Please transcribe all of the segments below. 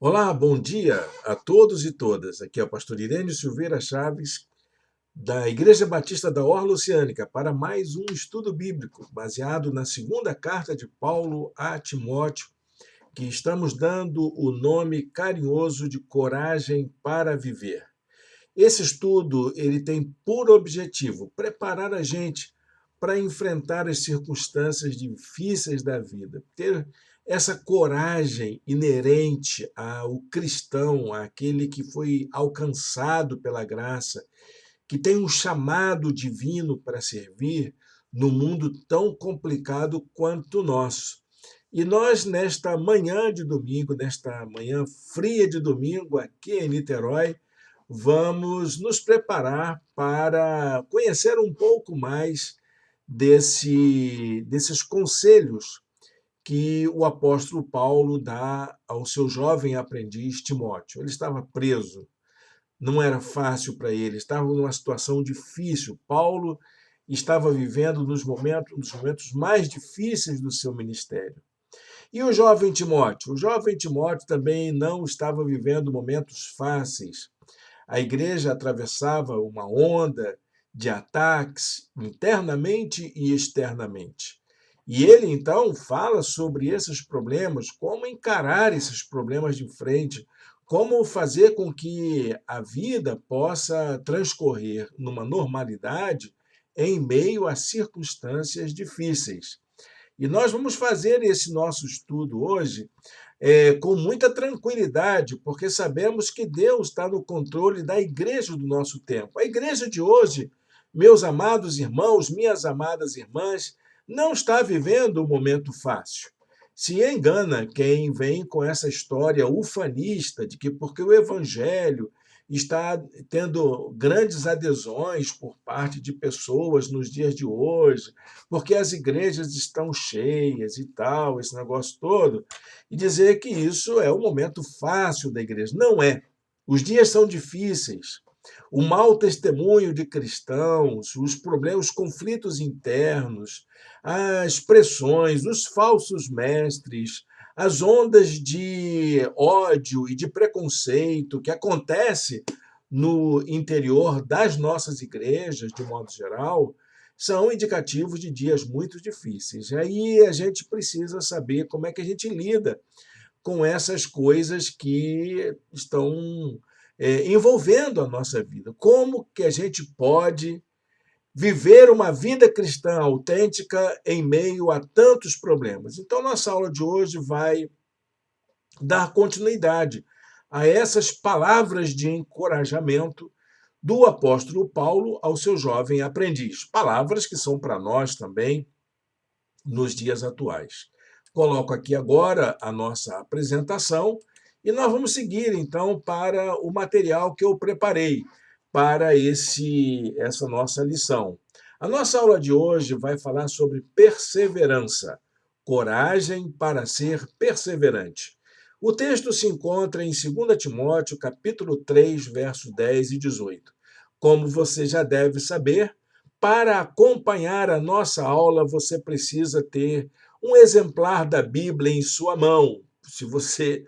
Olá, bom dia a todos e todas. Aqui é o pastor Irênio Silveira Chaves, da Igreja Batista da Orla Oceânica, para mais um estudo bíblico baseado na segunda carta de Paulo a Timóteo, que estamos dando o nome carinhoso de Coragem para Viver. Esse estudo ele tem por objetivo preparar a gente para enfrentar as circunstâncias difíceis da vida, ter essa coragem inerente ao cristão, àquele que foi alcançado pela graça, que tem um chamado divino para servir no mundo tão complicado quanto o nosso. E nós, nesta manhã de domingo, nesta manhã fria de domingo, aqui em Niterói, vamos nos preparar para conhecer um pouco mais desses conselhos que o apóstolo Paulo dá ao seu jovem aprendiz Timóteo. Ele estava preso, não era fácil para ele, estava numa situação difícil. Paulo estava vivendo um dos momentos mais difíceis do seu ministério. E o jovem Timóteo? O jovem Timóteo também não estava vivendo momentos fáceis. A igreja atravessava uma onda de ataques internamente e externamente. E ele, então, fala sobre esses problemas, como encarar esses problemas de frente, como fazer com que a vida possa transcorrer numa normalidade em meio a circunstâncias difíceis. E nós vamos fazer esse nosso estudo hoje com muita tranquilidade, porque sabemos que Deus está no controle da igreja do nosso tempo. A igreja de hoje, meus amados irmãos, minhas amadas irmãs, não está vivendo um momento fácil. Se engana quem vem com essa história ufanista de que porque o evangelho está tendo grandes adesões por parte de pessoas nos dias de hoje, porque as igrejas estão cheias e tal, esse negócio todo, e dizer que isso é um momento fácil da igreja. Não é. Os dias são difíceis. O mau testemunho de cristãos, os problemas, os conflitos internos, as pressões, os falsos mestres, as ondas de ódio e de preconceito que acontece no interior das nossas igrejas, de modo geral, são indicativos de dias muito difíceis. Aí a gente precisa saber como é que a gente lida com essas coisas que estão envolvendo a nossa vida. Como que a gente pode viver uma vida cristã autêntica em meio a tantos problemas? Então, nossa aula de hoje vai dar continuidade a essas palavras de encorajamento do apóstolo Paulo ao seu jovem aprendiz. Palavras que são para nós também nos dias atuais. Coloco aqui agora a nossa apresentação e nós vamos seguir então para o material que eu preparei para essa nossa lição. A nossa aula de hoje vai falar sobre perseverança, coragem para ser perseverante. O texto se encontra em 2 Timóteo, capítulo 3, versos 10 e 18. Como você já deve saber, para acompanhar a nossa aula, você precisa ter um exemplar da Bíblia em sua mão. Se você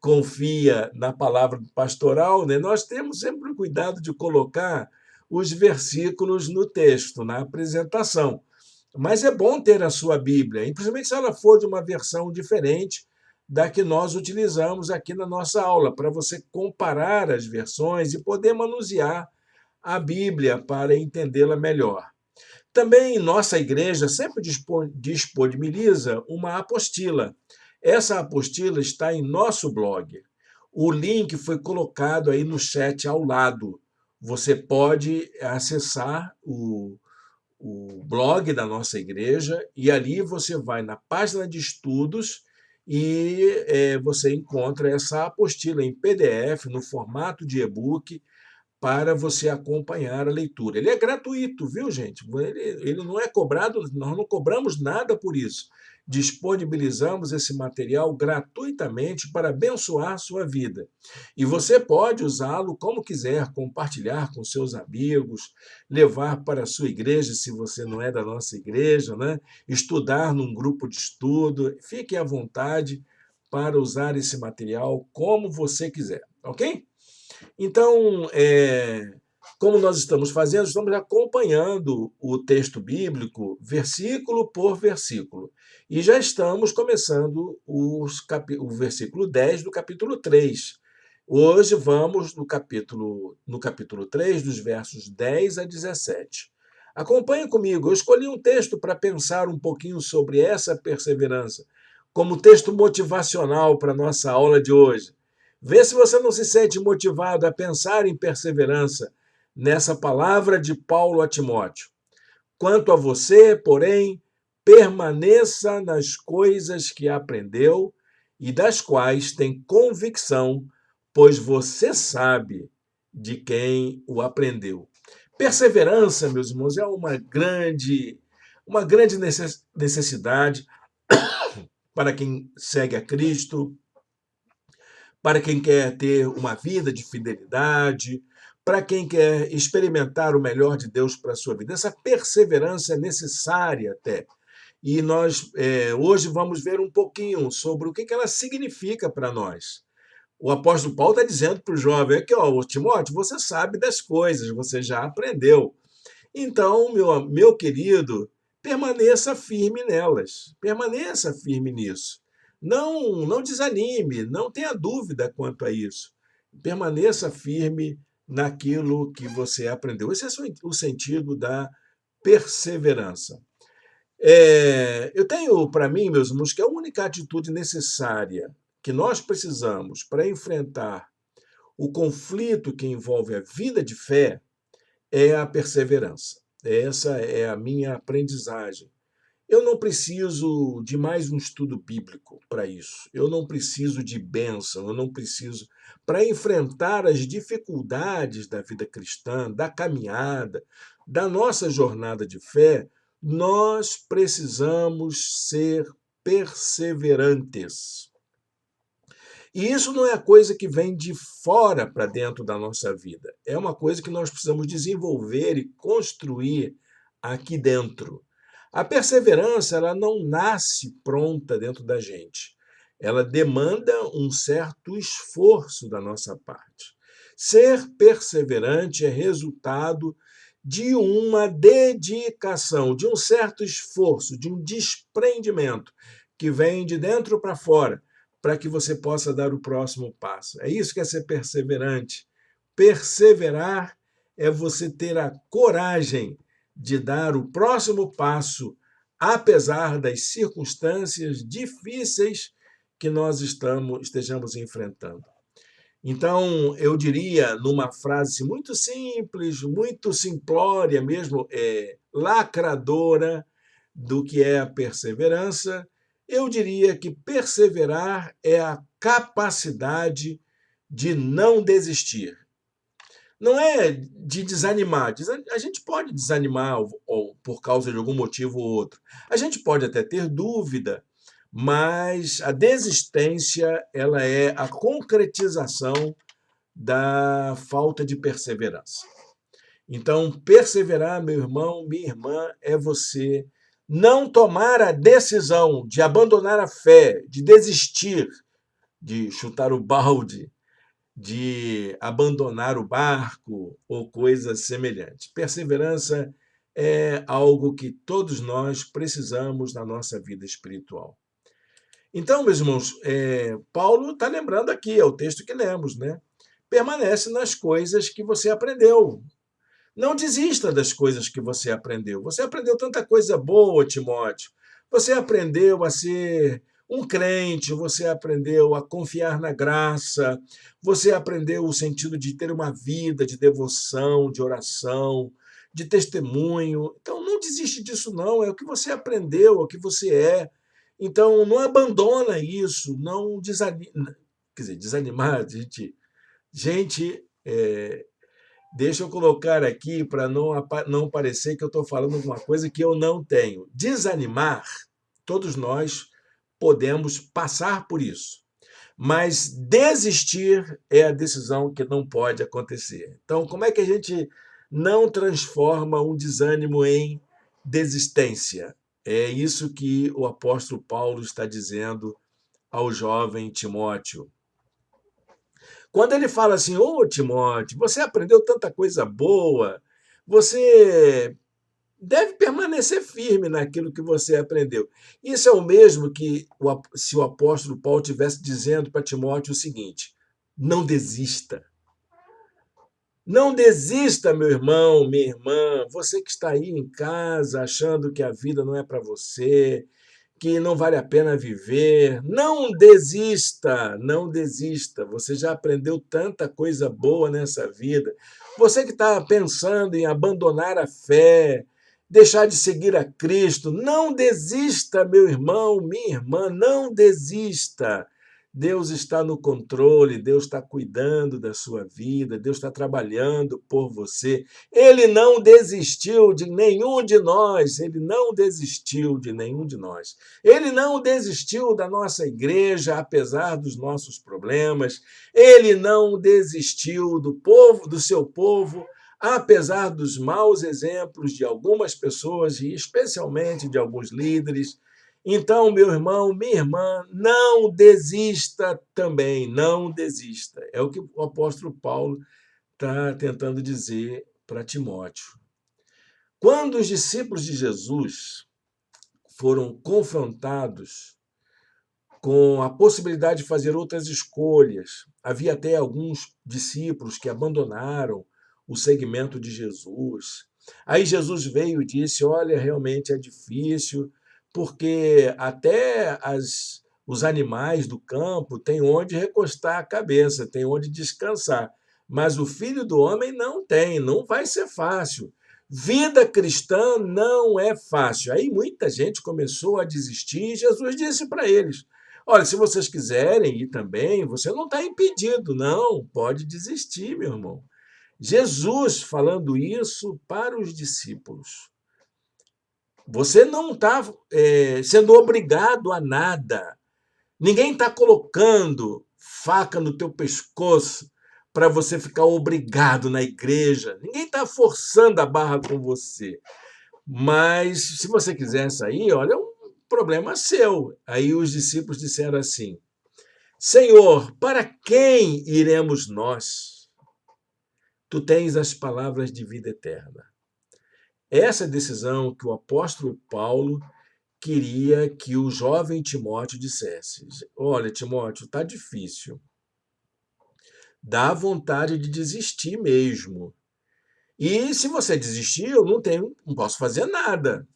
confia na palavra pastoral, né, nós temos sempre o cuidado de colocar os versículos no texto, na apresentação. Mas é bom ter a sua Bíblia, e principalmente se ela for de uma versão diferente da que nós utilizamos aqui na nossa aula, para você comparar as versões e poder manusear a Bíblia para entendê-la melhor. Também nossa igreja sempre disponibiliza uma apostila. Essa apostila está em nosso blog. O link foi colocado aí no chat ao lado. Você pode acessar o blog da nossa igreja e ali você vai na página de estudos e você encontra essa apostila em PDF, no formato de e-book, para você acompanhar a leitura. Ele é gratuito, viu, gente? Ele não é cobrado, nós não cobramos nada por isso. Disponibilizamos esse material gratuitamente para abençoar sua vida. E você pode usá-lo como quiser, compartilhar com seus amigos, levar para a sua igreja, se você não é da nossa igreja, né? Estudar num grupo de estudo. Fique à vontade para usar esse material como você quiser, ok? Então, como nós estamos fazendo, estamos acompanhando o texto bíblico versículo por versículo. E já estamos começando o versículo 10 do capítulo 3. Hoje vamos no capítulo 3, dos versos 10 a 17. Acompanhe comigo. Eu escolhi um texto para pensar um pouquinho sobre essa perseverança, como texto motivacional para a nossa aula de hoje. Vê se você não se sente motivado a pensar em perseverança nessa palavra de Paulo a Timóteo. Quanto a você, porém, permaneça nas coisas que aprendeu e das quais tem convicção, pois você sabe de quem o aprendeu. Perseverança, meus irmãos, é uma grande necessidade para quem segue a Cristo, para quem quer ter uma vida de fidelidade, para quem quer experimentar o melhor de Deus para a sua vida. Essa perseverança é necessária até. E nós hoje vamos ver um pouquinho sobre o que ela significa para nós. O apóstolo Paulo está dizendo para o jovem aqui, ó, Timóteo, você sabe das coisas, você já aprendeu. Então, meu querido, permaneça firme nelas, permaneça firme nisso. Não desanime, não tenha dúvida quanto a isso. Permaneça firme naquilo que você aprendeu. Esse é o sentido da perseverança. Eu tenho para mim, meus irmãos, que a única atitude necessária que nós precisamos para enfrentar o conflito que envolve a vida de fé é a perseverança. Essa é a minha aprendizagem. Eu não preciso de mais um estudo bíblico para isso. Eu não preciso de bênção, eu não preciso. Para enfrentar as dificuldades da vida cristã, da caminhada, da nossa jornada de fé, nós precisamos ser perseverantes. E isso não é coisa que vem de fora para dentro da nossa vida. É uma coisa que nós precisamos desenvolver e construir aqui dentro. A perseverança, ela não nasce pronta dentro da gente. Ela demanda um certo esforço da nossa parte. Ser perseverante é resultado de uma dedicação, de um certo esforço, de um desprendimento que vem de dentro para fora, para que você possa dar o próximo passo. É isso que é ser perseverante. Perseverar é você ter a coragem de dar o próximo passo, apesar das circunstâncias difíceis que nós estejamos enfrentando. Então, eu diria, numa frase muito simples, muito simplória mesmo, lacradora do que é a perseverança, eu diria que perseverar é a capacidade de não desistir. Não é de desanimar. A gente pode desanimar ou por causa de algum motivo ou outro. A gente pode até ter dúvida, mas a desistência ela é a concretização da falta de perseverança. Então, perseverar, meu irmão, minha irmã, é você não tomar a decisão de abandonar a fé, de desistir, de chutar o balde, de abandonar o barco ou coisas semelhantes. Perseverança é algo que todos nós precisamos na nossa vida espiritual. Então, meus irmãos, Paulo está lembrando aqui, é o texto que lemos, né? Permanece nas coisas que você aprendeu. Não desista das coisas que você aprendeu. Você aprendeu tanta coisa boa, Timóteo. Você aprendeu a ser um crente, você aprendeu a confiar na graça, você aprendeu o sentido de ter uma vida de devoção, de oração, de testemunho. Então, não desiste disso, não. É o que você aprendeu, é o que você é. Então, não abandona isso, não desanima. Quer dizer, desanimar, gente, deixa eu colocar aqui para não parecer que eu estou falando alguma coisa que eu não tenho. Desanimar, todos nós podemos passar por isso. Mas desistir é a decisão que não pode acontecer. Então, como é que a gente não transforma um desânimo em desistência? É isso que o apóstolo Paulo está dizendo ao jovem Timóteo. Quando ele fala assim: ô Timóteo, você aprendeu tanta coisa boa, você deve permanecer firme naquilo que você aprendeu. Isso é o mesmo que se o apóstolo Paulo estivesse dizendo para Timóteo o seguinte: não desista. Não desista, meu irmão, minha irmã, você que está aí em casa achando que a vida não é para você, que não vale a pena viver. Não desista, não desista. Você já aprendeu tanta coisa boa nessa vida. Você que está pensando em abandonar a fé, deixar de seguir a Cristo, não desista, meu irmão, minha irmã, não desista. Deus está no controle, Deus está cuidando da sua vida, Deus está trabalhando por você. Ele não desistiu de nenhum de nós, ele não desistiu de nenhum de nós. Ele não desistiu da nossa igreja, apesar dos nossos problemas. Ele não desistiu do povo, do seu povo, apesar dos maus exemplos de algumas pessoas e especialmente de alguns líderes. Então, meu irmão, minha irmã, não desista também, não desista. É o que o apóstolo Paulo está tentando dizer para Timóteo. Quando os discípulos de Jesus foram confrontados com a possibilidade de fazer outras escolhas, havia até alguns discípulos que abandonaram o seguimento de Jesus. Aí Jesus veio e disse: olha, realmente é difícil, porque até os animais do campo têm onde recostar a cabeça, têm onde descansar. Mas o Filho do Homem não tem, não vai ser fácil. Vida cristã não é fácil. Aí muita gente começou a desistir e Jesus disse para eles: olha, se vocês quiserem ir também, você não está impedido, não, pode desistir, meu irmão. Jesus falando isso para os discípulos. Você não está sendo obrigado a nada. Ninguém está colocando faca no teu pescoço para você ficar obrigado na igreja. Ninguém está forçando a barra com você. Mas se você quiser sair, olha, é um problema seu. Aí os discípulos disseram assim: Senhor, para quem iremos nós? Tu tens as palavras de vida eterna. Essa decisão que o apóstolo Paulo queria que o jovem Timóteo dissesse: olha, Timóteo, está difícil. Dá vontade de desistir mesmo. E se você desistir, eu não posso fazer nada.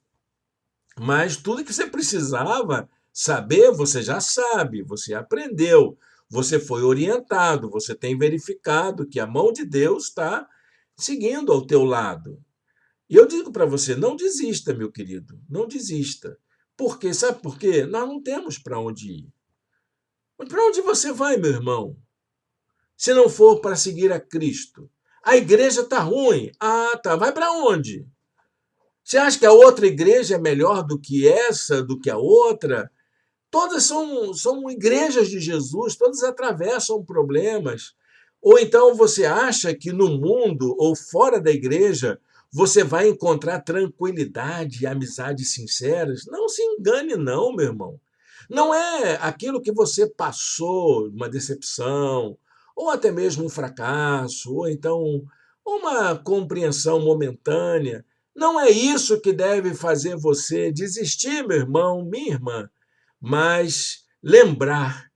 Mas tudo que você precisava saber, você já sabe, você aprendeu, você foi orientado, você tem verificado que a mão de Deus está seguindo ao teu lado. E eu digo para você, não desista, meu querido, não desista. Por quê? Sabe por quê? Nós não temos para onde ir. Mas para onde você vai, meu irmão? Se não for para seguir a Cristo. A igreja está ruim. Ah, tá. Vai para onde? Você acha que a outra igreja é melhor do que essa, do que a outra? Todas são igrejas de Jesus, todas atravessam problemas. Ou então você acha que no mundo ou fora da igreja você vai encontrar tranquilidade e amizades sinceras? Não se engane, não, meu irmão. Não é aquilo que você passou, uma decepção, ou até mesmo um fracasso, ou então uma compreensão momentânea. Não é isso que deve fazer você desistir, meu irmão, minha irmã, mas lembrar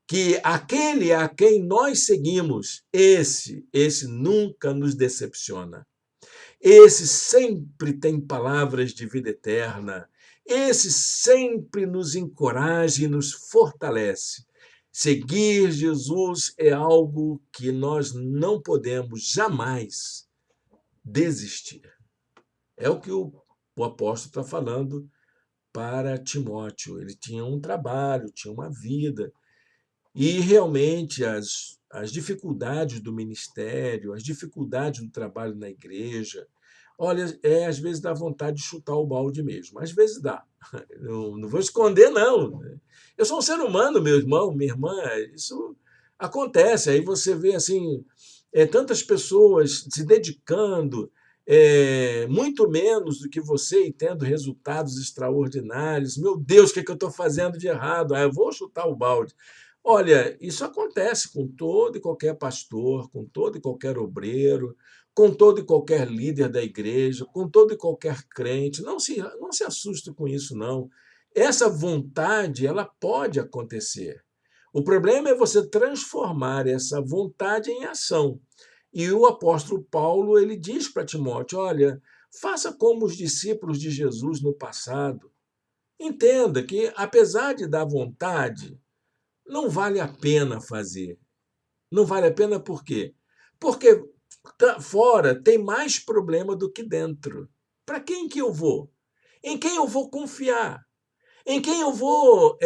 que aquele a quem nós seguimos, esse nunca nos decepciona. Esse sempre tem palavras de vida eterna. Esse sempre nos encoraja e nos fortalece. Seguir Jesus é algo que nós não podemos jamais desistir. É o que o apóstolo está falando para Timóteo. Ele tinha um trabalho, tinha uma vida. E realmente as dificuldades do ministério, as dificuldades do trabalho na igreja, olha, às vezes dá vontade de chutar o balde mesmo. Às vezes dá. Eu não vou esconder, não. Eu sou um ser humano, meu irmão, minha irmã, isso acontece. Aí você vê assim, tantas pessoas se dedicando, muito menos do que você e tendo resultados extraordinários. Meu Deus, o que é que eu estou fazendo de errado? Eu vou chutar o balde. Olha, isso acontece com todo e qualquer pastor, com todo e qualquer obreiro, com todo e qualquer líder da igreja, com todo e qualquer crente. Não se assuste com isso, não. Essa vontade, ela pode acontecer. O problema é você transformar essa vontade em ação. E o apóstolo Paulo, ele diz para Timóteo: olha, faça como os discípulos de Jesus no passado. Entenda que, apesar de dar vontade, não vale a pena fazer. Não vale a pena por quê? Porque fora tem mais problema do que dentro. Para quem que eu vou? Em quem eu vou confiar? Em quem eu vou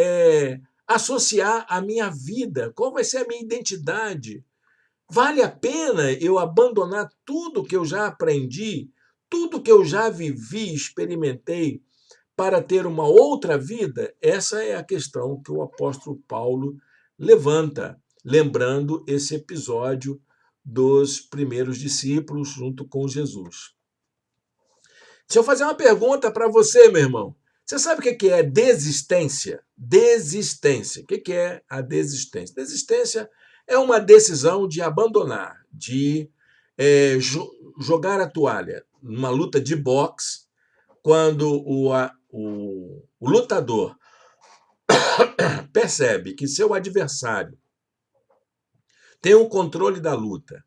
associar a minha vida? Qual vai ser a minha identidade? Vale a pena eu abandonar tudo que eu já aprendi, tudo que eu já vivi, experimentei, para ter uma outra vida? Essa é a questão que o apóstolo Paulo levanta, lembrando esse episódio dos primeiros discípulos junto com Jesus. Deixa eu fazer uma pergunta para você, meu irmão. Você sabe o que é desistência? Desistência. O que é a desistência? Desistência é uma decisão de abandonar, de jogar a toalha numa luta de boxe, quando o lutador percebe que seu adversário tem o controle da luta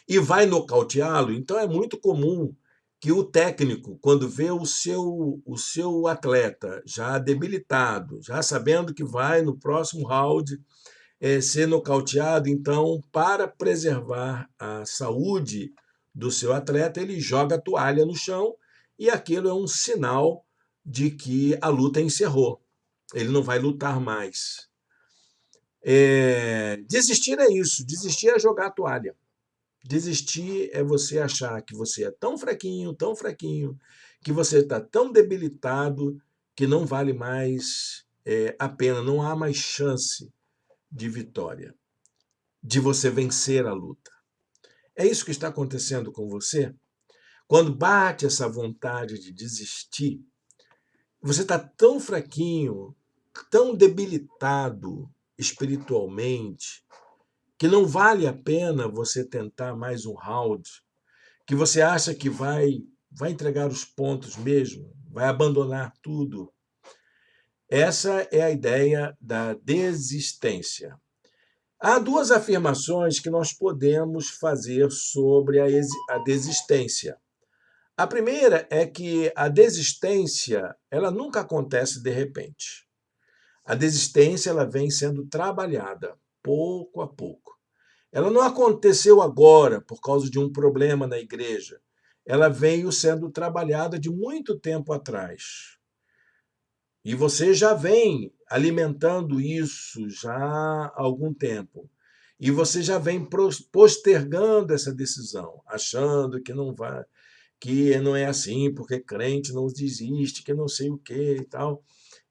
e vai nocauteá-lo. Então é muito comum que o técnico, quando vê o seu atleta já debilitado, já sabendo que vai no próximo round ser nocauteado, então, para preservar a saúde do seu atleta, ele joga a toalha no chão e aquilo é um sinal de que a luta encerrou. Ele não vai lutar mais. Desistir é isso, desistir é jogar a toalha. Desistir é você achar que você é tão fraquinho, que você está tão debilitado que não vale mais a pena, não há mais chance de vitória, de você vencer a luta. É isso que está acontecendo com você? Quando bate essa vontade de desistir, você está tão fraquinho, tão debilitado espiritualmente, que não vale a pena você tentar mais um round, que você acha que vai entregar os pontos mesmo, vai abandonar tudo. Essa é a ideia da desistência. Há duas afirmações que nós podemos fazer sobre a desistência. A primeira é que a desistência, ela nunca acontece de repente. A desistência, ela vem sendo trabalhada pouco a pouco. Ela não aconteceu agora por causa de um problema na igreja. Ela veio sendo trabalhada de muito tempo atrás. E você já vem alimentando isso já há algum tempo. E você já vem postergando essa decisão, achando que não vai, que não é assim, porque crente não desiste, que não sei o quê e tal.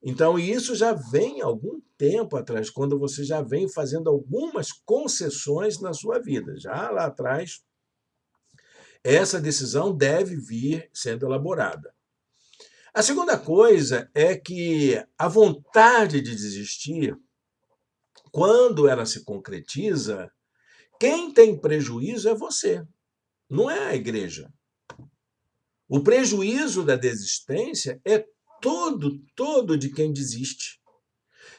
Então, isso já vem há algum tempo atrás, quando você já vem fazendo algumas concessões na sua vida. Já lá atrás, essa decisão deve vir sendo elaborada. A segunda coisa é que a vontade de desistir, quando ela se concretiza, quem tem prejuízo é você, não é a igreja. O prejuízo da desistência é todo de quem desiste.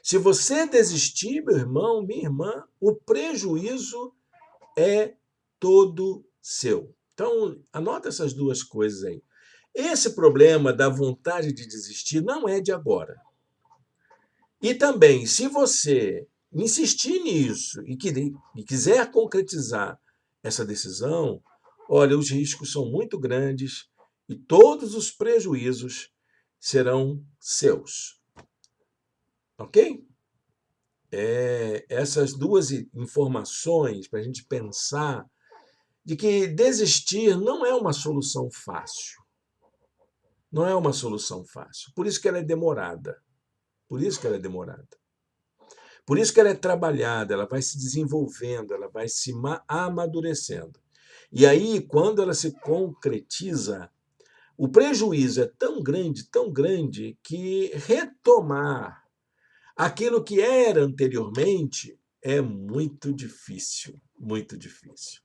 Se você desistir, meu irmão, minha irmã, o prejuízo é todo seu. Então, anota essas duas coisas aí. Esse problema da vontade de desistir não é de agora. E também, se você insistir nisso e quiser concretizar essa decisão, olha, os riscos são muito grandes e todos os prejuízos serão seus. Ok? Essas duas informações para a gente pensar de que desistir não é uma solução fácil. Não é uma solução fácil. Por isso que ela é demorada. Por isso que ela é demorada. Por isso que ela é trabalhada, ela vai se desenvolvendo, ela vai se amadurecendo. E aí, quando ela se concretiza, o prejuízo é tão grande, que retomar aquilo que era anteriormente é muito difícil, muito difícil.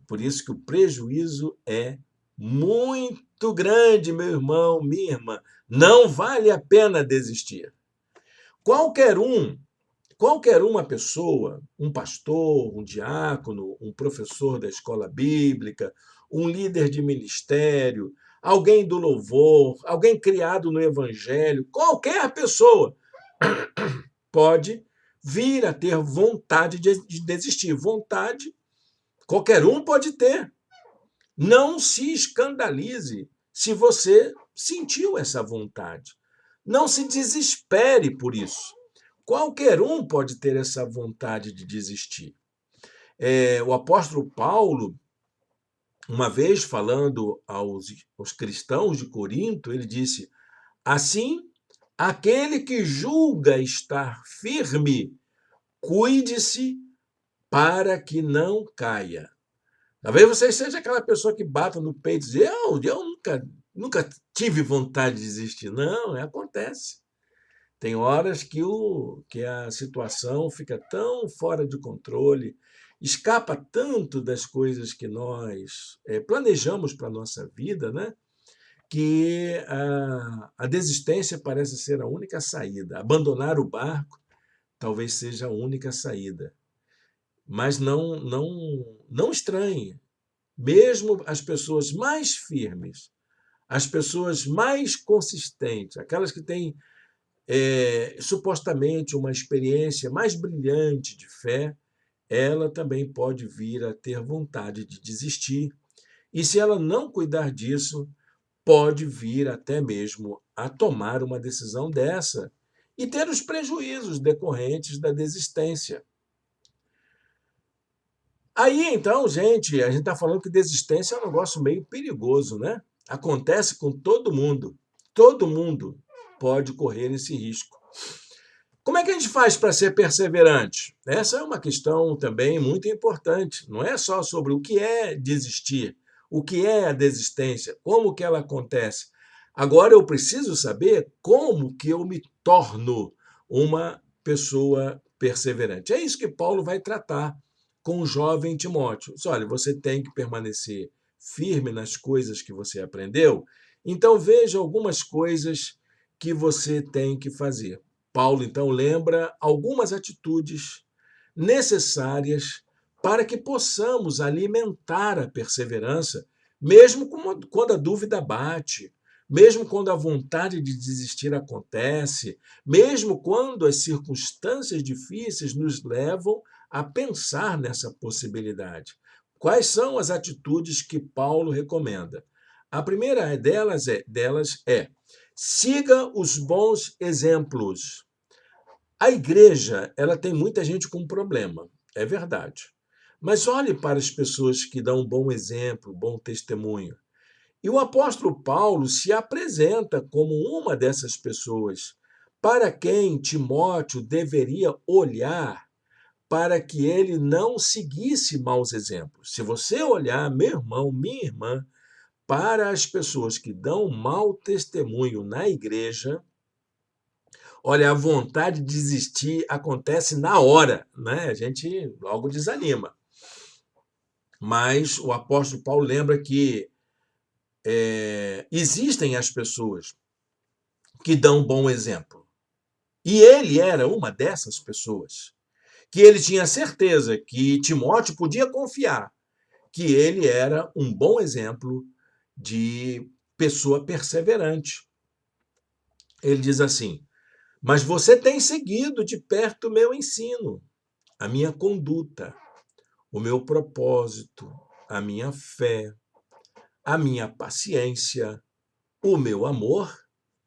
Por isso que o prejuízo é muito grande, meu irmão, minha irmã. Não vale a pena desistir. Qualquer um, qualquer uma pessoa, um pastor, um diácono, um professor da escola bíblica, um líder de ministério, alguém do louvor, alguém criado no evangelho, qualquer pessoa pode vir a ter vontade de desistir. Vontade, qualquer um pode ter. Não se escandalize se você sentiu essa vontade. Não se desespere por isso. Qualquer um pode ter essa vontade de desistir. O apóstolo Paulo, uma vez falando aos cristãos de Corinto, ele disse: assim, aquele que julga estar firme, cuide-se para que não caia. Talvez você seja aquela pessoa que bata no peito e diz: eu nunca tive vontade de desistir. Não, acontece. Tem horas que a situação fica tão fora de controle, escapa tanto das coisas que nós planejamos para a nossa vida, né? Que a desistência parece ser a única saída. Abandonar o barco talvez seja a única saída. Mas não estranhe. Mesmo as pessoas mais firmes, as pessoas mais consistentes, aquelas que têm supostamente uma experiência mais brilhante de fé, ela também pode vir a ter vontade de desistir. E se ela não cuidar disso, pode vir até mesmo a tomar uma decisão dessa e ter os prejuízos decorrentes da desistência. Aí, então, gente, a gente está falando que desistência é um negócio meio perigoso, né? Acontece com todo mundo. Todo mundo pode correr esse risco. Como é que a gente faz para ser perseverante? Essa é uma questão também muito importante. Não é só sobre o que é desistir, o que é a desistência, como que ela acontece. Agora eu preciso saber como que eu me torno uma pessoa perseverante. É isso que Paulo vai tratar com o jovem Timóteo. Diz: olha, você tem que permanecer firme nas coisas que você aprendeu, então veja algumas coisas que você tem que fazer. Paulo, então, lembra algumas atitudes necessárias para que possamos alimentar a perseverança, mesmo quando a dúvida bate, mesmo quando a vontade de desistir acontece, mesmo quando as circunstâncias difíceis nos levam a pensar nessa possibilidade. Quais são as atitudes que Paulo recomenda? A primeira delas é siga os bons exemplos. A igreja, ela tem muita gente com problema, é verdade. Mas olhe para as pessoas que dão um bom exemplo, um bom testemunho. E o apóstolo Paulo se apresenta como uma dessas pessoas, para quem Timóteo deveria olhar para que ele não seguisse maus exemplos. Se você olhar, meu irmão, minha irmã, para as pessoas que dão mau testemunho na igreja, olha, a vontade de desistir acontece na hora, né? A gente logo desanima. Mas o apóstolo Paulo lembra que existem as pessoas que dão bom exemplo. E ele era uma dessas pessoas, que ele tinha certeza que Timóteo podia confiar que ele era um bom exemplo de pessoa perseverante. Ele diz assim: mas você tem seguido de perto o meu ensino, a minha conduta, o meu propósito, a minha fé, a minha paciência, o meu amor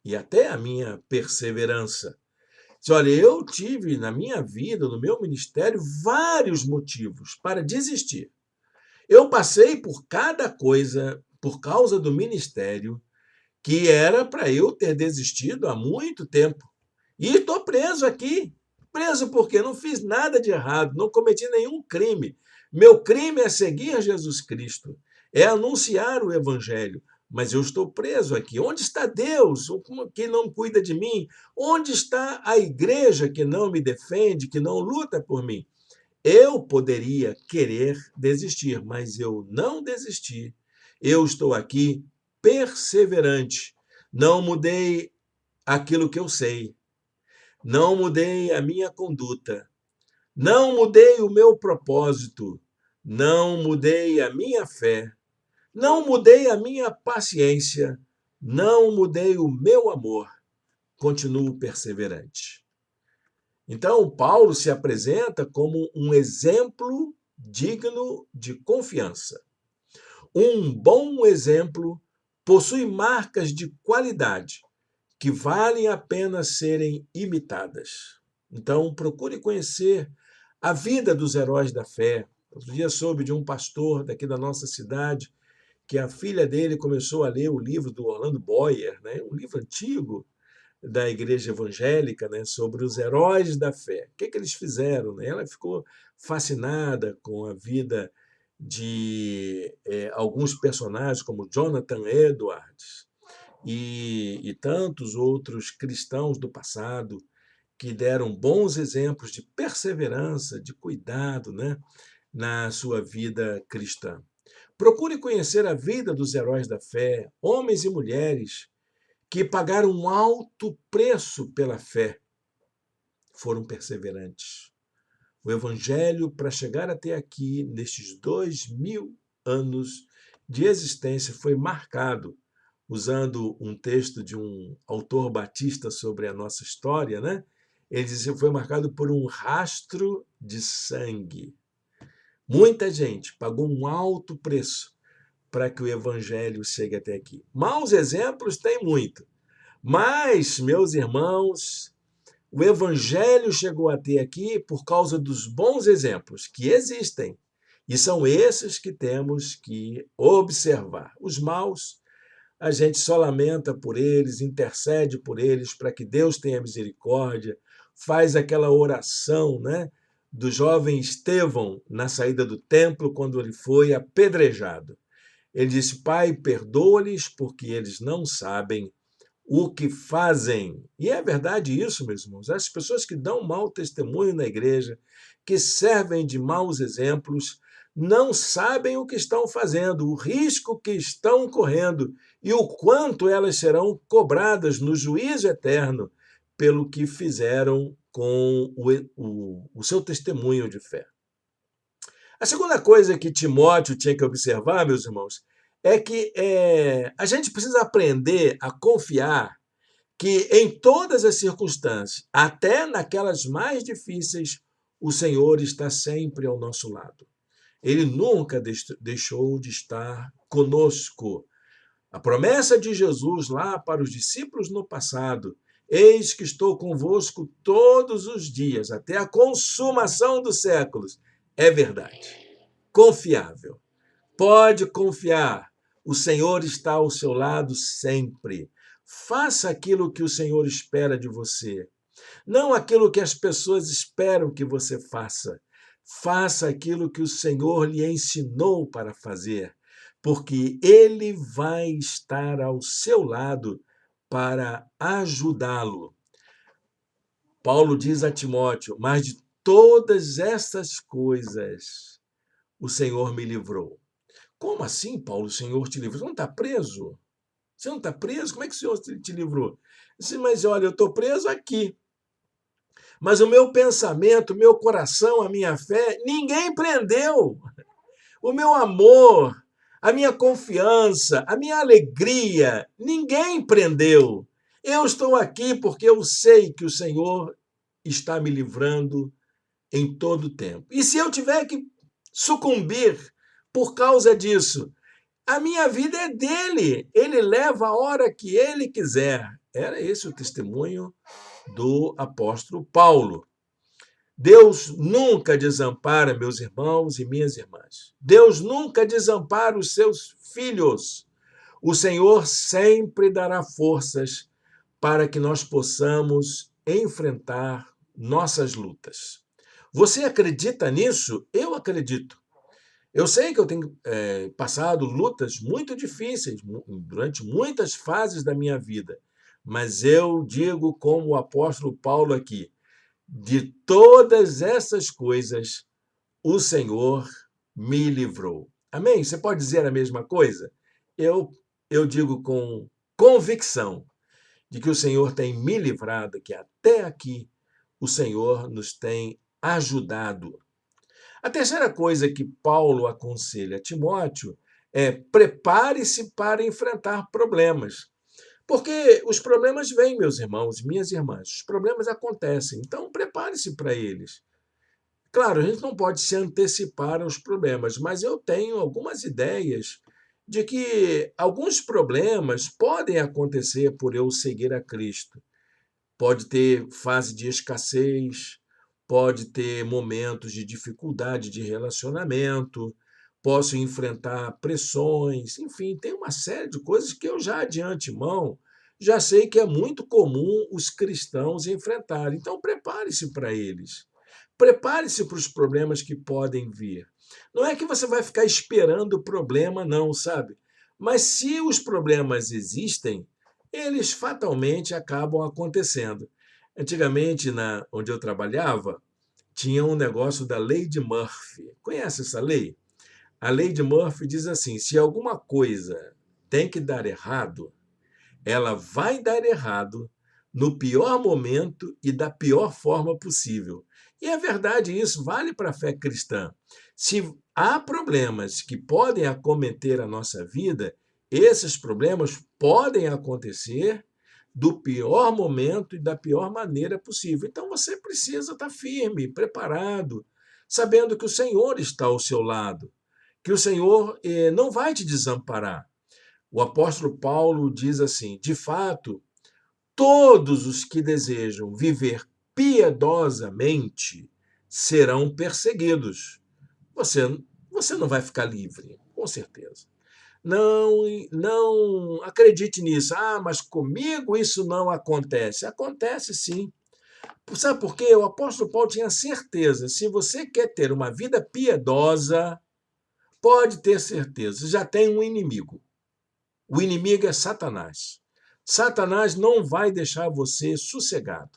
e até a minha perseverança. Diz: olha, eu tive na minha vida, no meu ministério, vários motivos para desistir. Eu passei por cada coisa por causa do ministério que era para eu ter desistido há muito tempo. E estou preso aqui. Preso porque não fiz nada de errado, não cometi nenhum crime. Meu crime é seguir Jesus Cristo, é anunciar o Evangelho, mas eu estou preso aqui. Onde está Deus que não cuida de mim? Onde está a igreja que não me defende, que não luta por mim? Eu poderia querer desistir, mas eu não desisti. Eu estou aqui perseverante. Não mudei aquilo que eu sei. Não mudei a minha conduta. Não mudei o meu propósito. Não mudei a minha fé. Não mudei a minha paciência. Não mudei o meu amor. Continuo perseverante. Então, Paulo se apresenta como um exemplo digno de confiança. Um bom exemplo possui marcas de qualidade que valem a pena serem imitadas. Então, procure conhecer a vida dos heróis da fé. Outro dia soube de um pastor daqui da nossa cidade que a filha dele começou a ler o livro do Orlando Boyer, né? Um livro antigo, da igreja evangélica, né, sobre os heróis da fé. O que eles fizeram? Né? Ela ficou fascinada com a vida de alguns personagens, como Jonathan Edwards e tantos outros cristãos do passado que deram bons exemplos de perseverança, de cuidado, né, na sua vida cristã. Procure conhecer a vida dos heróis da fé, homens e mulheres que pagaram um alto preço pela fé, foram perseverantes. O Evangelho, para chegar até aqui, nestes 2000 anos de existência, foi marcado, usando um texto de um autor batista sobre a nossa história, né? Ele diz que foi marcado por um rastro de sangue. Muita gente pagou um alto preço para que o Evangelho chegue até aqui. Maus exemplos tem muito. Mas, meus irmãos, o Evangelho chegou até aqui por causa dos bons exemplos que existem. E são esses que temos que observar. Os maus, a gente só lamenta por eles, intercede por eles para que Deus tenha misericórdia, faz aquela oração, né, do jovem Estevão na saída do templo quando ele foi apedrejado. Ele disse: Pai, perdoa-lhes porque eles não sabem o que fazem. E é verdade isso, meus irmãos. As pessoas que dão mau testemunho na igreja, que servem de maus exemplos, não sabem o que estão fazendo, o risco que estão correndo e o quanto elas serão cobradas no juízo eterno pelo que fizeram com o seu testemunho de fé. A segunda coisa que Timóteo tinha que observar, meus irmãos, é que a gente precisa aprender a confiar que em todas as circunstâncias, até naquelas mais difíceis, o Senhor está sempre ao nosso lado. Ele nunca deixou de estar conosco. A promessa de Jesus lá para os discípulos no passado: eis que estou convosco todos os dias, até a consumação dos séculos, é verdade. Confiável. Pode confiar. O Senhor está ao seu lado sempre. Faça aquilo que o Senhor espera de você. Não aquilo que as pessoas esperam que você faça. Faça aquilo que o Senhor lhe ensinou para fazer, porque Ele vai estar ao seu lado para ajudá-lo. Paulo diz a Timóteo: mas de todas essas coisas o Senhor me livrou. Como assim, Paulo, o Senhor te livrou? Você não está preso? Você não está preso? Como é que o Senhor te livrou? Eu disse: mas olha, eu estou preso aqui. Mas o meu pensamento, o meu coração, a minha fé, ninguém prendeu. O meu amor, a minha confiança, a minha alegria, ninguém prendeu. Eu estou aqui porque eu sei que o Senhor está me livrando em todo o tempo. E se eu tiver que sucumbir por causa disso, a minha vida é dele. Ele leva a hora que ele quiser. Era esse o testemunho do apóstolo Paulo. Deus nunca desampara meus irmãos e minhas irmãs. Deus nunca desampara os seus filhos. O Senhor sempre dará forças para que nós possamos enfrentar nossas lutas. Você acredita nisso? Eu acredito. Eu sei que eu tenho passado lutas muito difíceis durante muitas fases da minha vida, mas eu digo como o apóstolo Paulo aqui, de todas essas coisas o Senhor me livrou. Amém? Você pode dizer a mesma coisa? Eu, eu digo com convicção de que o Senhor tem me livrado, que até aqui o Senhor nos tem ajudado. A terceira coisa que Paulo aconselha a Timóteo é prepare-se para enfrentar problemas. Porque os problemas vêm, meus irmãos e minhas irmãs, os problemas acontecem, então prepare-se para eles. Claro, a gente não pode se antecipar aos problemas, mas eu tenho algumas ideias de que alguns problemas podem acontecer por eu seguir a Cristo. Pode ter fase de escassez, pode ter momentos de dificuldade de relacionamento, posso enfrentar pressões, enfim, tem uma série de coisas que eu já de antemão já sei que é muito comum os cristãos enfrentarem. Então prepare-se para eles. Prepare-se para os problemas que podem vir. Não é que você vai ficar esperando o problema, não, sabe? Mas se os problemas existem, eles fatalmente acabam acontecendo. Antigamente, onde eu trabalhava, tinha um negócio da lei de Murphy. Conhece essa lei? A lei de Murphy diz assim: se alguma coisa tem que dar errado, ela vai dar errado no pior momento e da pior forma possível. E é verdade, isso vale para a fé cristã. Se há problemas que podem acometer a nossa vida, esses problemas podem acontecer do pior momento e da pior maneira possível. Então você precisa estar firme, preparado, sabendo que o Senhor está ao seu lado, que o Senhor não vai te desamparar. O apóstolo Paulo diz assim: de fato, todos os que desejam viver piedosamente serão perseguidos. Você, você não vai ficar livre, com certeza. Não, não acredite nisso. Ah, mas comigo isso não acontece. Acontece sim. Sabe por quê? O apóstolo Paulo tinha certeza. Se você quer ter uma vida piedosa, pode ter certeza, já tem um inimigo. O inimigo é Satanás. Satanás não vai deixar você sossegado.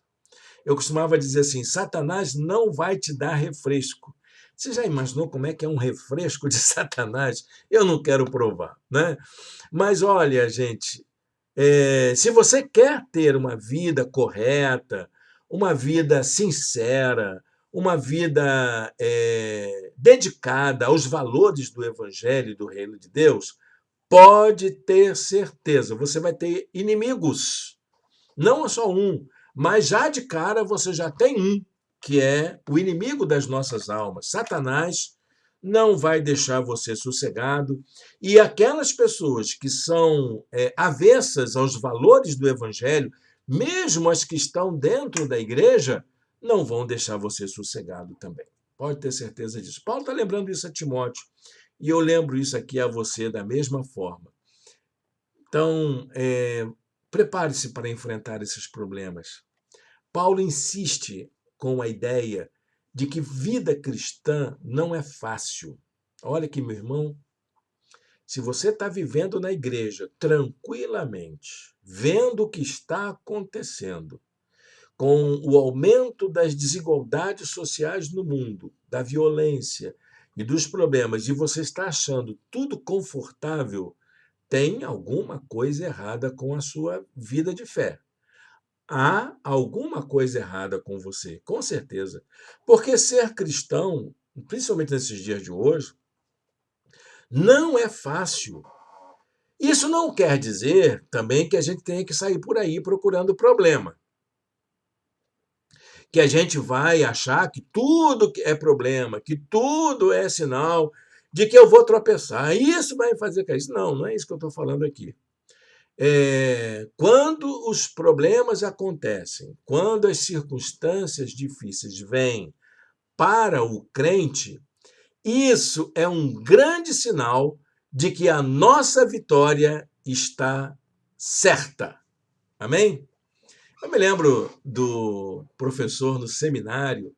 Eu costumava dizer assim: Satanás não vai te dar refresco. Você já imaginou como é que é um refresco de Satanás? Eu não quero provar, né? Mas olha, gente, se você quer ter uma vida correta, uma vida sincera, uma vida dedicada aos valores do Evangelho e do Reino de Deus, pode ter certeza, você vai ter inimigos. Não é só um, mas já de cara você já tem um, que é o inimigo das nossas almas. Satanás não vai deixar você sossegado. E aquelas pessoas que são avessas aos valores do evangelho, mesmo as que estão dentro da igreja, não vão deixar você sossegado também. Pode ter certeza disso. Paulo está lembrando isso a Timóteo. E eu lembro isso aqui a você da mesma forma. Então, prepare-se para enfrentar esses problemas. Paulo insiste com a ideia de que vida cristã não é fácil. Olha aqui, meu irmão, se você está vivendo na igreja tranquilamente, vendo o que está acontecendo, com o aumento das desigualdades sociais no mundo, da violência e dos problemas, e você está achando tudo confortável, tem alguma coisa errada com a sua vida de fé. Há alguma coisa errada com você, com certeza. Porque ser cristão, principalmente nesses dias de hoje, não é fácil. Isso não quer dizer também que a gente tenha que sair por aí procurando problema. Que a gente vai achar que tudo é problema, que tudo é sinal de que eu vou tropeçar. Isso vai fazer cair. Não, não é isso que eu estou falando aqui. Quando os problemas acontecem, quando as circunstâncias difíceis vêm para o crente, isso é um grande sinal de que a nossa vitória está certa. Amém? Eu me lembro do professor no seminário,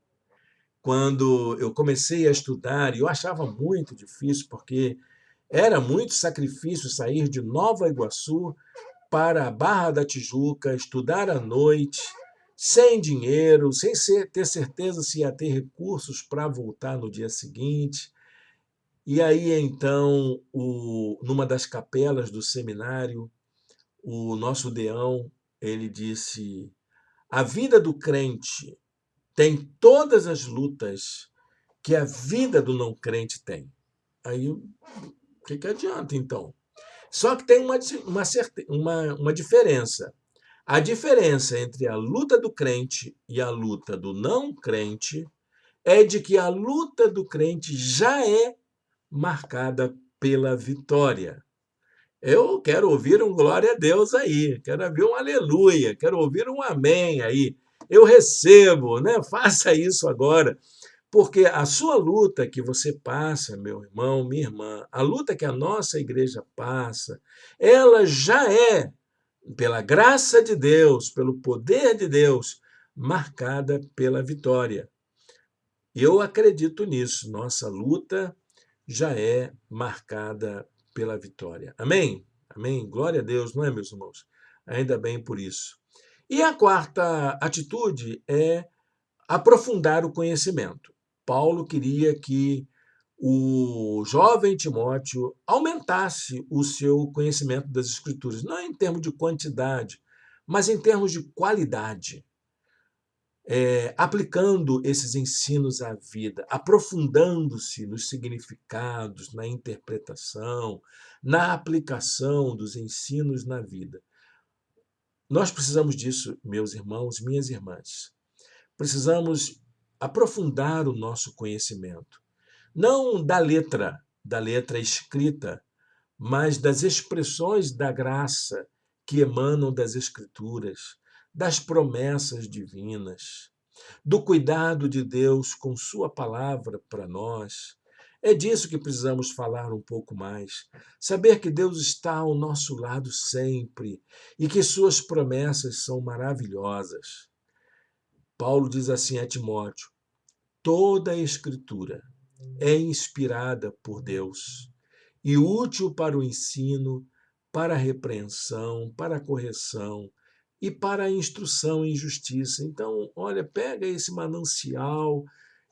quando eu comecei a estudar, e eu achava muito difícil, porque era muito sacrifício sair de Nova Iguaçu para a Barra da Tijuca, estudar à noite, sem dinheiro, sem ter certeza se ia ter recursos para voltar no dia seguinte. E aí, então, numa das capelas do seminário, o nosso deão, ele disse: a vida do crente tem todas as lutas que a vida do não crente tem. Aí, o que adianta, então? Só que tem uma diferença. A diferença entre a luta do crente e a luta do não crente é de que a luta do crente já é marcada pela vitória. Eu quero ouvir um glória a Deus aí, quero ouvir um aleluia, quero ouvir um amém aí. Eu recebo, né? Faça isso agora. Porque a sua luta que você passa, meu irmão, minha irmã, a luta que a nossa igreja passa, ela já é, pela graça de Deus, pelo poder de Deus, marcada pela vitória. Eu acredito nisso. Nossa luta já é marcada pela vitória. Amém? Amém? Glória a Deus, não é, meus irmãos? Ainda bem por isso. E a quarta atitude é aprofundar o conhecimento. Paulo queria que o jovem Timóteo aumentasse o seu conhecimento das Escrituras, não em termos de quantidade, mas em termos de qualidade, aplicando esses ensinos à vida, aprofundando-se nos significados, na interpretação, na aplicação dos ensinos na vida. Nós precisamos disso, meus irmãos, minhas irmãs. Precisamos aprofundar o nosso conhecimento, não da letra escrita, mas das expressões da graça que emanam das Escrituras, das promessas divinas, do cuidado de Deus com Sua palavra para nós. É disso que precisamos falar um pouco mais. Saber que Deus está ao nosso lado sempre e que Suas promessas são maravilhosas. Paulo diz assim a Timóteo: toda a Escritura é inspirada por Deus e útil para o ensino, para a repreensão, para a correção e para a instrução em justiça. Então, olha, pega esse manancial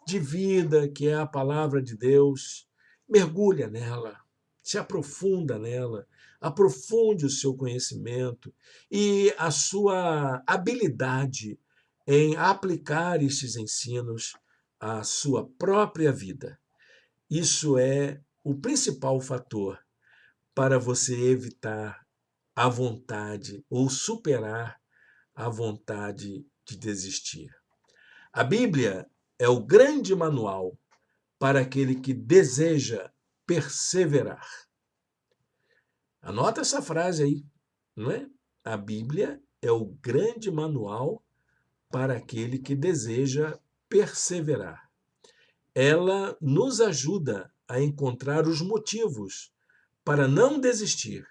de vida que é a palavra de Deus, mergulha nela, se aprofunda nela, aprofunde o seu conhecimento e a sua habilidade em aplicar estes ensinos à sua própria vida. Isso é o principal fator para você evitar a vontade ou superar a vontade de desistir. A Bíblia é o grande manual para aquele que deseja perseverar. Anota essa frase aí, não é? A Bíblia é o grande manual para aquele que deseja perseverar. Ela nos ajuda a encontrar os motivos para não desistir.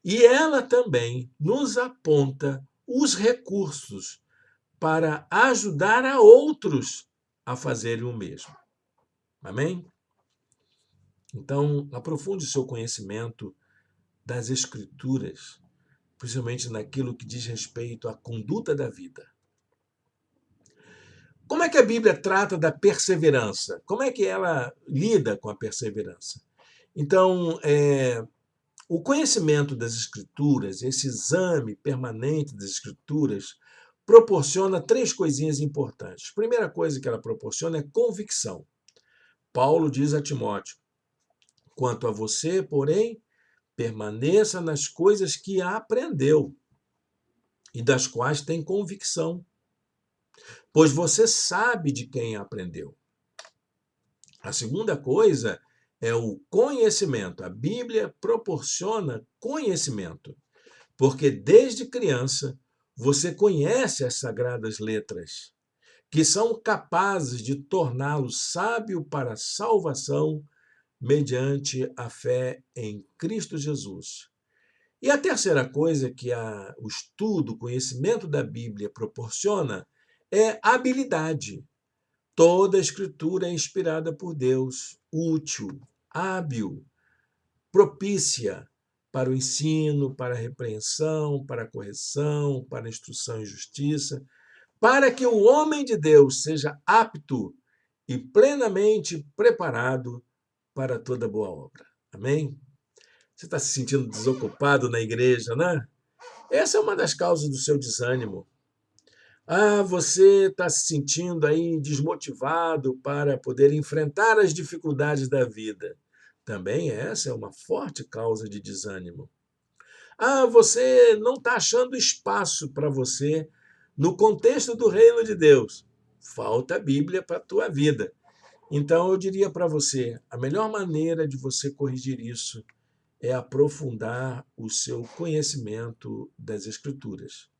E ela também nos aponta os recursos para ajudar a outros a fazerem o mesmo. Amém? Então, aprofunde seu conhecimento das Escrituras, principalmente naquilo que diz respeito à conduta da vida. Como é que a Bíblia trata da perseverança? Como é que ela lida com a perseverança? Então, o conhecimento das Escrituras, esse exame permanente das Escrituras, proporciona três coisinhas importantes. A primeira coisa que ela proporciona é convicção. Paulo diz a Timóteo: quanto a você, porém, permaneça nas coisas que aprendeu e das quais tem convicção, pois você sabe de quem aprendeu. A segunda coisa é o conhecimento. A Bíblia proporciona conhecimento, porque desde criança você conhece as sagradas letras, que são capazes de torná-lo sábio para a salvação mediante a fé em Cristo Jesus. E a terceira coisa que o estudo, o conhecimento da Bíblia proporciona é habilidade Toda a Escritura é inspirada por Deus, útil, hábil, propícia para o ensino, para a repreensão, para a correção, para a instrução em justiça, para que o homem de Deus seja apto e plenamente preparado para toda boa obra. Amém? Você está se sentindo desocupado na igreja, né? Essa é uma das causas do seu desânimo. Você está se sentindo aí desmotivado para poder enfrentar as dificuldades da vida. Também essa é uma forte causa de desânimo. Você não está achando espaço para você no contexto do reino de Deus. Falta a Bíblia para a tua vida. Então eu diria para você, a melhor maneira de você corrigir isso é aprofundar o seu conhecimento das Escrituras.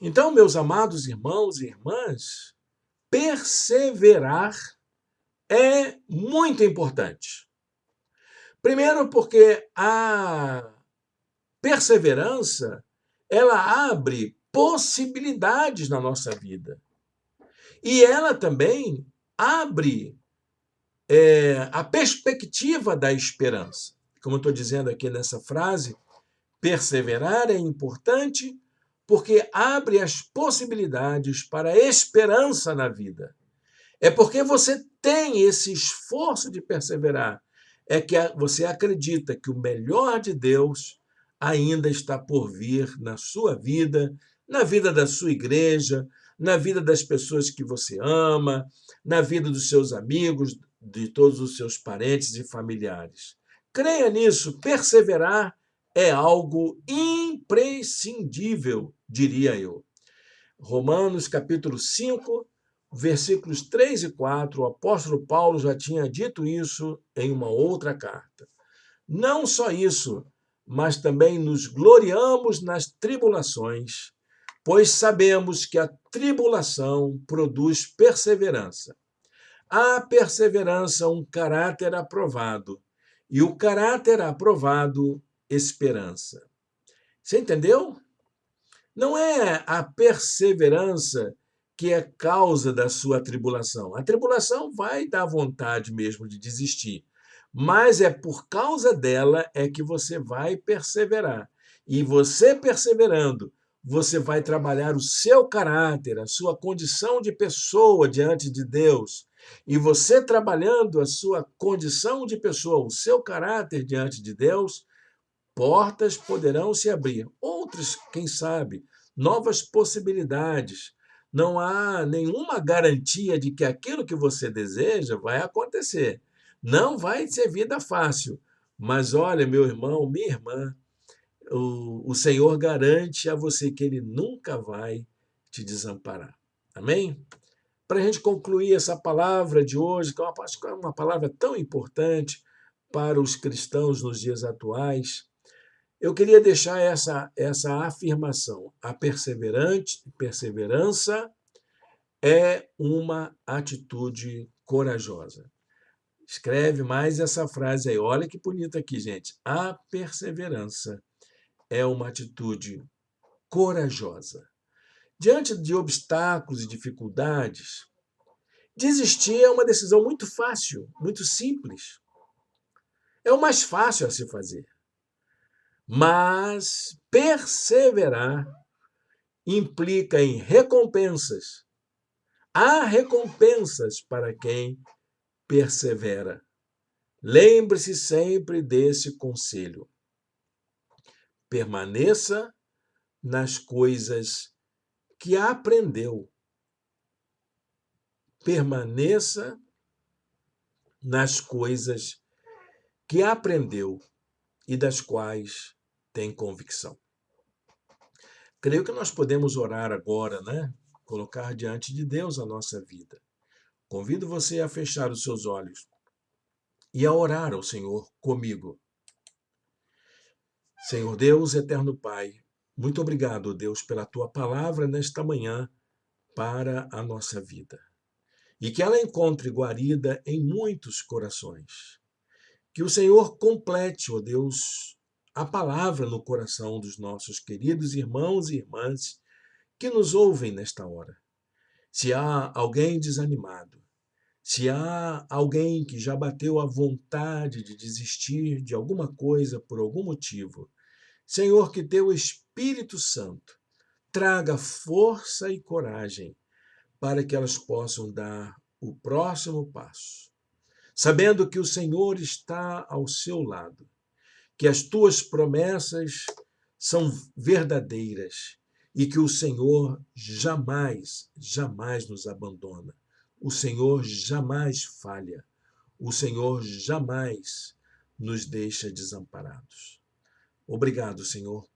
Então, meus amados irmãos e irmãs, perseverar é muito importante. Primeiro, porque a perseverança ela abre possibilidades na nossa vida. E ela também abre a perspectiva da esperança. Como eu estou dizendo aqui nessa frase, perseverar é importante porque abre as possibilidades para a esperança na vida. É porque você tem esse esforço de perseverar, é que você acredita que o melhor de Deus ainda está por vir na sua vida, na vida da sua igreja, na vida das pessoas que você ama, na vida dos seus amigos, de todos os seus parentes e familiares. Creia nisso, perseverar é algo imprescindível, diria eu. Romanos capítulo 5, versículos 3 e 4, o apóstolo Paulo já tinha dito isso em uma outra carta. Não só isso, mas também nos gloriamos nas tribulações, pois sabemos que a tribulação produz perseverança. A perseverança, um caráter aprovado, e o caráter aprovado, esperança. Você entendeu? Não é a perseverança que é causa da sua tribulação. A tribulação vai dar vontade mesmo de desistir, mas é por causa dela é que você vai perseverar. E você perseverando, você vai trabalhar o seu caráter, a sua condição de pessoa diante de Deus. E você trabalhando a sua condição de pessoa, o seu caráter diante de Deus, portas poderão se abrir. Outras, quem sabe, novas possibilidades. Não há nenhuma garantia de que aquilo que você deseja vai acontecer. Não vai ser vida fácil. Mas olha, meu irmão, minha irmã, o Senhor garante a você que Ele nunca vai te desamparar. Amém? Para a gente concluir essa palavra de hoje, que é uma palavra tão importante para os cristãos nos dias atuais, eu queria deixar essa afirmação. A perseverança é uma atitude corajosa. Escreve mais essa frase aí. Olha que bonita aqui, gente. A perseverança é uma atitude corajosa. Diante de obstáculos e dificuldades, desistir é uma decisão muito fácil, muito simples. É o mais fácil a se fazer. Mas perseverar implica em recompensas. Há recompensas para quem persevera. Lembre-se sempre desse conselho. Permaneça nas coisas que aprendeu. Permaneça nas coisas que aprendeu e das quais tem convicção. Creio que nós podemos orar agora, né? Colocar diante de Deus a nossa vida. Convido você a fechar os seus olhos e a orar ao Senhor comigo. Senhor Deus, eterno Pai, muito obrigado, Deus, pela tua palavra nesta manhã para a nossa vida. E que ela encontre guarida em muitos corações. Que o Senhor complete, ó Deus, a palavra no coração dos nossos queridos irmãos e irmãs que nos ouvem nesta hora. Se há alguém desanimado, se há alguém que já bateu a vontade de desistir de alguma coisa por algum motivo, Senhor, que teu Espírito Santo traga força e coragem para que elas possam dar o próximo passo, sabendo que o Senhor está ao seu lado, que as tuas promessas são verdadeiras e que o Senhor jamais, jamais nos abandona. O Senhor jamais falha. O Senhor jamais nos deixa desamparados. Obrigado, Senhor,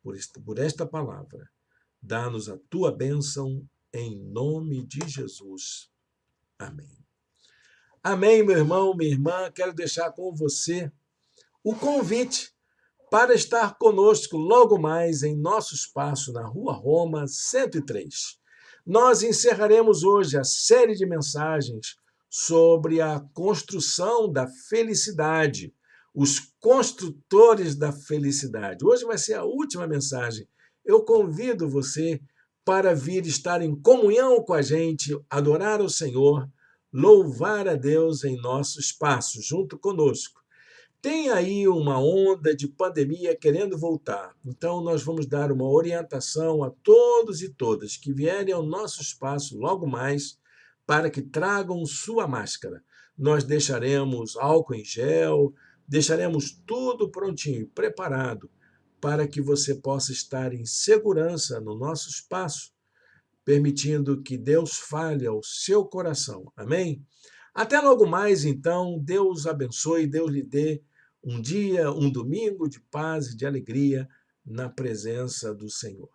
por esta palavra. Dá-nos a tua bênção em nome de Jesus. Amém. Amém, meu irmão, minha irmã. Quero deixar com você o convite para estar conosco logo mais em nosso espaço na Rua Roma 103. Nós encerraremos hoje a série de mensagens sobre a construção da felicidade, os construtores da felicidade. Hoje vai ser a última mensagem. Eu convido você para vir estar em comunhão com a gente, adorar o Senhor, louvar a Deus em nosso espaço, junto conosco. Tem aí uma onda de pandemia querendo voltar, então nós vamos dar uma orientação a todos e todas que vierem ao nosso espaço logo mais para que tragam sua máscara. Nós deixaremos álcool em gel, deixaremos tudo prontinho, preparado, para que você possa estar em segurança no nosso espaço, permitindo que Deus fale ao seu coração. Amém? Até logo mais, então. Deus abençoe, Deus lhe dê um dia, um domingo de paz e de alegria na presença do Senhor.